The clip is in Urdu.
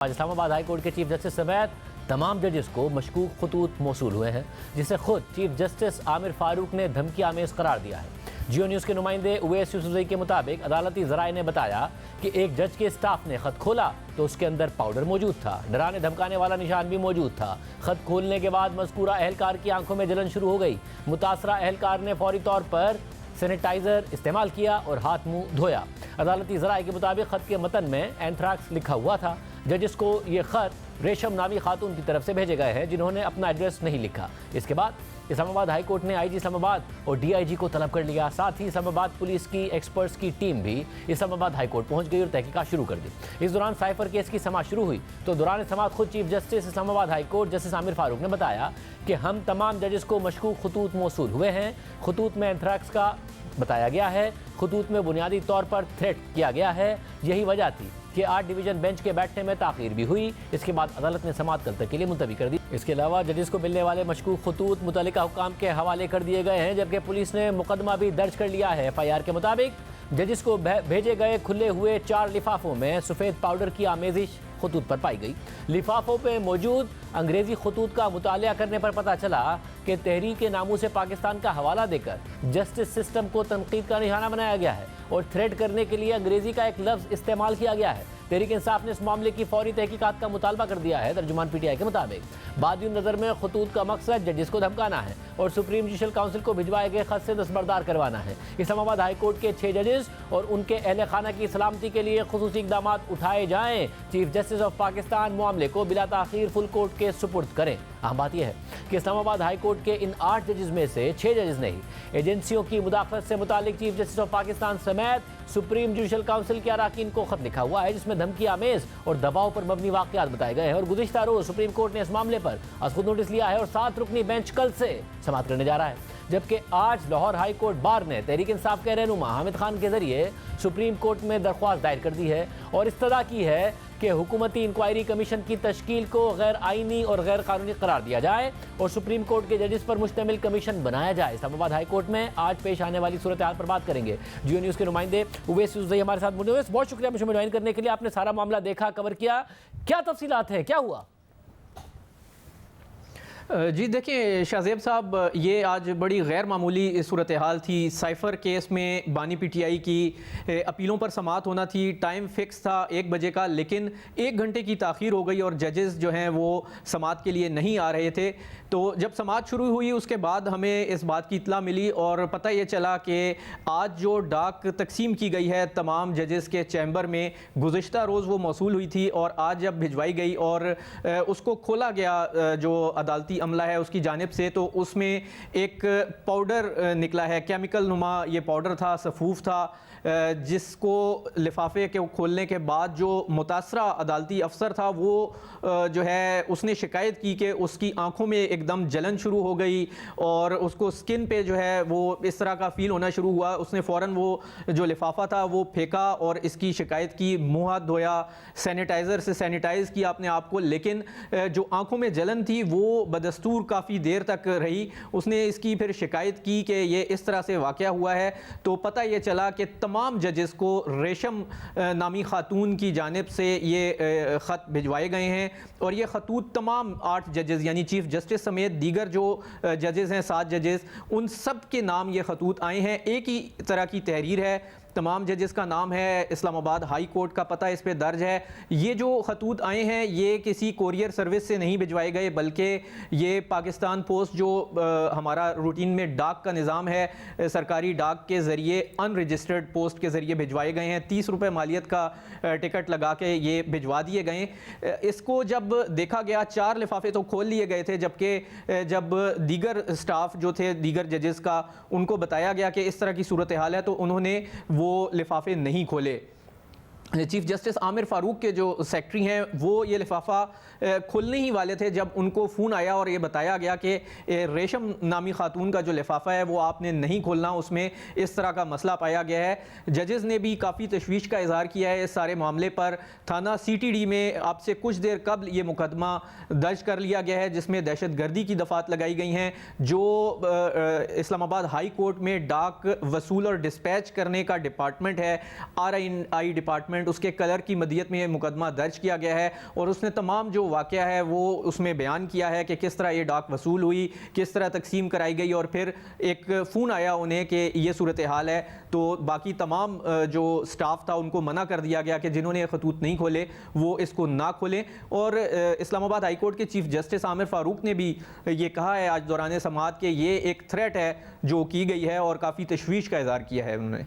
آج اسلام آباد ہائی کورٹ کے چیف جسٹس سمیت تمام ججز کو مشکوک خطوط موصول ہوئے ہیں، جسے خود چیف جسٹس عامر فاروق نے دھمکی آمیز قرار دیا ہے۔ جیو نیوز کے نمائندے اویس یوسفزئی کے مطابق عدالتی ذرائع نے بتایا کہ ایک جج کے اسٹاف نے خط کھولا تو اس کے اندر پاؤڈر موجود تھا، ڈرانے دھمکانے والا نشان بھی موجود تھا۔ خط کھولنے کے بعد مذکورہ اہلکار کی آنکھوں میں جلن شروع ہو گئی۔ متاثرہ اہلکار نے فوری طور پر سینیٹائزر استعمال کیا اور ہاتھ منہ دھویا۔ عدالتی ذرائع کے مطابق خط کے متن میں اینتھراکس لکھا ہوا تھا۔ ججز کو یہ خط ریشم نامی خاتون کی طرف سے بھیجے گئے ہیں جنہوں نے اپنا ایڈریس نہیں لکھا۔ اس کے بعد اسلام آباد ہائی کورٹ نے آئی جی اسلام آباد اور ڈی آئی جی کو طلب کر لیا۔ ساتھ ہی اسلام آباد پولیس کی ایکسپرٹس کی ٹیم بھی اسلام آباد ہائی کورٹ پہنچ گئی اور تحقیقات شروع کر دی۔ اس دوران سائفر کیس کی سماعت شروع ہوئی تو دوران سماعت خود چیف جسٹس اسلام آباد ہائی کورٹ جسٹس عامر فاروق نے بتایا کہ ہم تمام ججز کو مشکوک خطوط موصول ہوئے ہیں۔ خطوط میں اینتھراکس کا بتایا گیا ہے، خطوط میں بنیادی طور پر تھریٹ کیا گیا ہے۔ یہی وجہ تھی کہ 8 ڈویژن بینچ کے بیٹھنے میں تاخیر بھی ہوئی۔ اس کے بعد عدالت نے سماعت کل تک کے لیے ملتوی کر دی۔ اس کے علاوہ ججز کو ملنے والے مشکوک خطوط متعلقہ حکام کے حوالے کر دیے گئے ہیں، جبکہ پولیس نے مقدمہ بھی درج کر لیا ہے۔ ایف آئی آر کے مطابق ججز کو بھیجے گئے کھلے ہوئے 4 لفافوں میں سفید پاؤڈر کی آمیزش خطوط پر پائی گئی۔ لفافوں پہ موجود انگریزی خطوط کا مطالعہ کرنے پر پتہ چلا کہ تحریک ناموس پاکستان کا حوالہ دے کر جسٹس سسٹم کو تنقید کا نشانہ بنایا گیا ہے اور تھریٹ کرنے کے لیے انگریزی کا ایک لفظ استعمال کیا گیا ہے۔ تحریک انصاف نے اس معاملے کی فوری تحقیقات کا مطالبہ کر دیا ہے۔ ترجمان پی ٹی آئی کے مطابق بادی نظر میں خطوط کا مقصد ججز کو دھمکانا ہے اور سپریم جوڈیشل کونسل کو بھجوائے گئے خط سے دستبردار کروانا ہے۔ اسلام آباد ہائی کورٹ کے 6 ججز اور ان کے اہل خانہ کی سلامتی کے لیے خصوصی اقدامات اٹھائے جائیں۔ چیف جسٹس آف پاکستان معاملے کو بلا تاخیر فل کورٹ کے سپرد کریں۔ اہم بات یہ ہے کہ اسلام آباد ہائی کورٹ کے ان 8 ججز میں سے 6 ججز نے ہی ایجنسیوں کی مداخلت سے متعلق چیف جسٹس آف پاکستان سمیت سپریم جوڈیشل کونسل کے اراکین کو خط لکھا ہوا ہے، جس میں دھمکی آمیز اور دباؤ پر مبنی واقعات بتائے گئے ہیں۔ اور گزشتہ روز سپریم کورٹ نے اس معاملے پر از خود نوٹس لیا ہے اور 7 رکنی بینچ کل سے سماعت کرنے جا رہا ہے، جبکہ آج لاہور ہائی کورٹ بار نے تحریک انصاف کے رہنما حامد خان کے ذریعے سپریم کورٹ میں درخواست دائر کر دی ہے اور استدعا کی ہے کہ حکومتی انکوائری کمیشن کی تشکیل کو غیر آئینی اور غیر قانونی قرار دیا جائے اور سپریم کورٹ کے ججز پر مشتمل کمیشن بنایا جائے۔ اسلام آباد ہائی کورٹ میں آج پیش آنے والی صورتحال پر بات کریں گے۔ جیو نیوز کے نمائندے اویس یوسفزئی ہمارے ساتھ موجود ہیں۔ بہت شکریہ مجھے جوائن کرنے کے لیے، آپ نے سارا معاملہ دیکھا، کور کیا، کیا تفصیلات ہیں، کیا ہوا؟ جی دیکھیں شاہزیب صاحب، یہ آج بڑی غیر معمولی صورتحال تھی۔ سائفر کیس میں بانی پی ٹی آئی کی اپیلوں پر سماعت ہونا تھی، ٹائم فکس تھا 1 بجے کا، لیکن 1 گھنٹے کی تاخیر ہو گئی اور ججز جو ہیں وہ سماعت کے لیے نہیں آ رہے تھے۔ تو جب سماعت شروع ہوئی اس کے بعد ہمیں اس بات کی اطلاع ملی اور پتہ یہ چلا کہ آج جو ڈاک تقسیم کی گئی ہے تمام ججز کے چیمبر میں، گزشتہ روز وہ موصول ہوئی تھی اور آج جب بھجوائی گئی اور اس کو کھولا گیا جو عدالتی عملہ ہے اس کی جانب سے، تو اس میں ایک پاؤڈر نکلا ہے، کیمیکل نما یہ پاؤڈر تھا، سفوف تھا، جس کو لفافے کے کھولنے کے بعد جو متاثرہ عدالتی افسر تھا وہ جو ہے اس نے شکایت کی کہ اس کی آنکھوں میں ایک دم جلن شروع ہو گئی اور اس کو سکن پہ جو ہے وہ اس طرح کا فیل ہونا شروع ہوا۔ اس نے فوراً وہ جو لفافہ تھا وہ پھینکا اور اس کی شکایت کی، منہ ہاتھ دھویا، سینیٹائزر سے سینیٹائز کیا اپنے آپ کو، لیکن جو آنکھوں میں جلن تھی وہ بدستور کافی دیر تک رہی۔ اس نے اس کی پھر شکایت کی کہ یہ اس طرح سے واقعہ ہوا ہے، تو پتہ یہ چلا کہ تمام ججز کو ریشم نامی خاتون کی جانب سے یہ خط بھجوائے گئے ہیں اور یہ خطوط تمام 8 ججز یعنی چیف جسٹس سمیت دیگر جو ججز ہیں 7 ججز، ان سب کے نام یہ خطوط آئے ہیں۔ ایک ہی طرح کی تحریر ہے، تمام ججز کا نام ہے، اسلام آباد ہائی کورٹ کا پتہ اس پہ درج ہے۔ یہ جو خطوط آئے ہیں یہ کسی کوریئر سروس سے نہیں بھجوائے گئے، بلکہ یہ پاکستان پوسٹ جو ہمارا روٹین میں ڈاک کا نظام ہے، سرکاری ڈاک کے ذریعے ان رجسٹرڈ پوسٹ کے ذریعے بھجوائے گئے ہیں۔ 30 روپے مالیت کا ٹکٹ لگا کے یہ بھجوا دیے گئے۔ اس کو جب دیکھا گیا 4 لفافے تو کھول لیے گئے تھے، جبکہ جب دیگر سٹاف جو تھے دیگر ججز کا ان کو بتایا گیا کہ اس طرح کی صورتحال ہے تو انہوں نے وہ لفافے نہیں کھولے۔ چیف جسٹس عامر فاروق کے جو سیکٹری ہیں وہ یہ لفافہ کھولنے ہی والے تھے جب ان کو فون آیا اور یہ بتایا گیا کہ ریشم نامی خاتون کا جو لفافہ ہے وہ آپ نے نہیں کھولنا، اس میں اس طرح کا مسئلہ پایا گیا ہے۔ ججز نے بھی کافی تشویش کا اظہار کیا ہے اس سارے معاملے پر۔ تھانہ سی ٹی ڈی میں اب سے کچھ دیر قبل یہ مقدمہ درج کر لیا گیا ہے جس میں دہشت گردی کی دفعات لگائی گئی ہیں۔ جو اسلام آباد ہائی کورٹ میں ڈاک وصول اور ڈسپیچ کرنے کا ڈپارٹمنٹ ہے، RI ڈپارٹمنٹ، ایڈورٹائزمنٹ اس کے کلر کی مدیت میں مقدمہ درج کیا گیا ہے اور اس نے تمام جو واقعہ ہے وہ اس میں بیان کیا ہے کہ کس طرح یہ ڈاک وصول ہوئی, کس طرح تقسیم کرائی گئی, اور پھر ایک فون آیا انہیں کہ یہ صورتحال ہے. تو باقی تمام جو سٹاف تھا ان کو منع کر دیا گیا کہ جنہوں نے خطوط نہیں کھولے وہ اس کو نہ کھولیں. اور اسلام آباد ہائی کورٹ کے چیف جسٹس عامر فاروق نے بھی یہ کہا ہے آج دوران سماعت کہ یہ ایک تھریٹ ہے جو کی گئی ہے اور کافی تشویش کا اظہار کیا ہے انہوں نے.